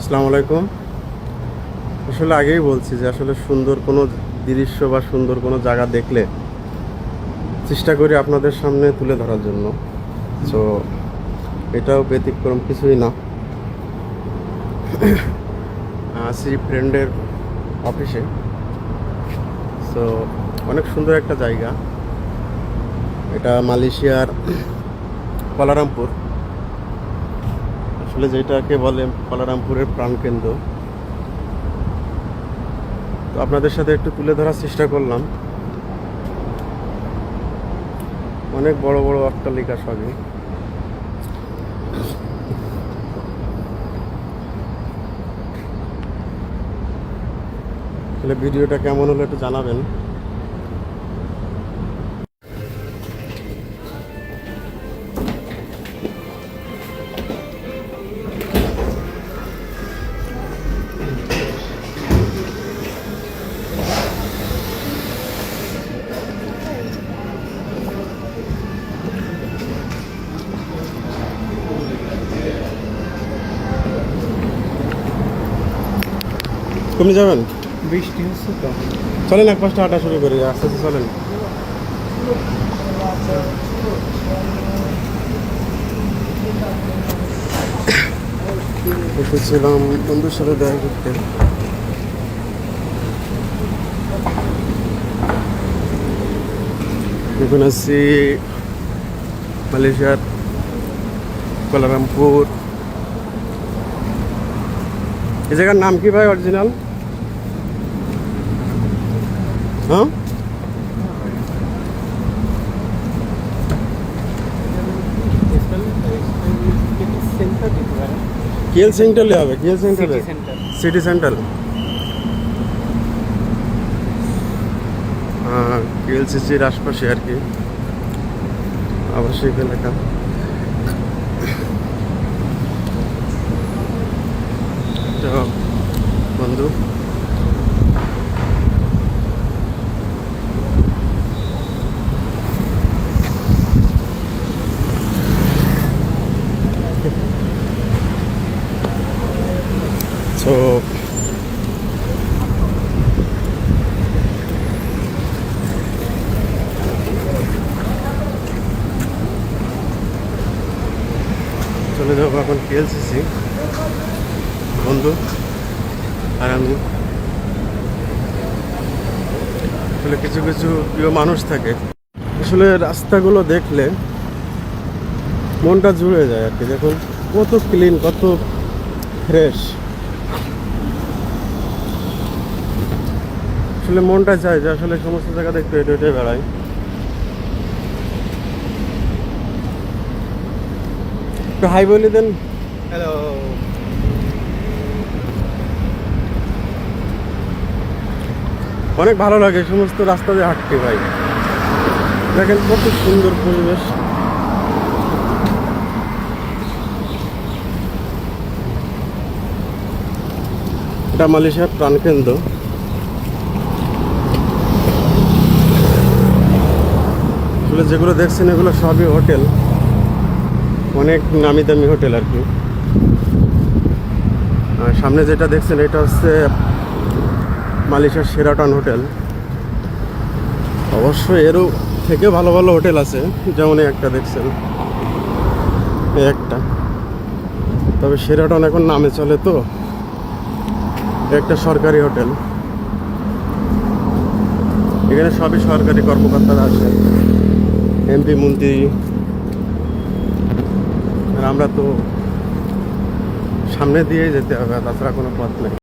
আসসালামু আলাইকুম। আসলে আগেই বলছি যে আসলে সুন্দর কোনো দৃশ্য বা সুন্দর কোনো জায়গা দেখলে চেষ্টা করি আপনাদের সামনে তুলে ধরার জন্য। সো এটাও ব্যতিক্রম কিছুই না। আছি ফ্রেন্ডের অফিসে। সো অনেক সুন্দর একটা জায়গা। এটা মালয়েশিয়ার কুয়ালালামপুর, আসলে যেটাকে বলে কুয়ালালামপুরের প্রাণকেন্দ্র। তো আপনাদের সাথে একটু তুলে ধরার চেষ্টা করলাম। অনেক বড় বড় অট্টালিকা সবই। তাহলে ভিডিওটা কেমন হলো একটু জানাবেন। কমে যাবেন? বৃষ্টি হচ্ছে তো। চলেন এক পাঁচটা হাঁটা শুরু করি, আস্তে আস্তে চলেন। এসেছিলাম বন্ধুর সাথে দেখা করতে। এখন আছি মালয়েশিয়ার কুয়ালালামপুর। এই জায়গার নাম কি ভাই অরিজিনাল? হ্যাঁ, কেএল সেন্টারে হবে। কেএল সেন্টারে, সিটি সেন্টার। কেএলসিসির আশপাশে আর কি, আবাসিক এলাকা। তো বন্ধু, তো চলে যাবো এখন কেএলসিসি, বন্ধু আর আমি। আসলে কিছু কিছু প্রিয় মানুষ থাকে, আসলে রাস্তাগুলো দেখলে মনটা জুড়ে যায় আর কি। দেখুন কত ক্লিন, কত ফ্রেশ। আসলে মনটা চায় যে আসলে সমস্ত জায়গা দেখতে হেঁটে হেঁটে বেড়াই। একটু হাই বলে দেন। হ্যালো। অনেক ভালো লাগে সমস্ত রাস্তা দিয়ে হাঁটতে ভাই। দেখেন কত সুন্দর পরিবেশ। এটা মালয়েশিয়ার প্রাণকেন্দ্র। আসলে যেগুলো দেখছেন এগুলো সবই হোটেল, অনেক নামি দামি হোটেল আর কি। আর সামনে যেটা দেখছেন এটা হচ্ছে মালয়েশিয়ার শেরাটন হোটেল। অবশ্যই এরও থেকে ভালো ভালো হোটেল আছে, যেমন এই একটা দেখছেন, এই একটা। তবে শেরাটন এখন নামে চলে, তো একটা সরকারি হোটেল। এখানে সবই সরকারি কর্মকর্তারা আসে, এমপি মন্ত্রী। আর আমরা তো সামনে দিয়েই যেতে হবে, তাছাড়া কোনো পথ নেই।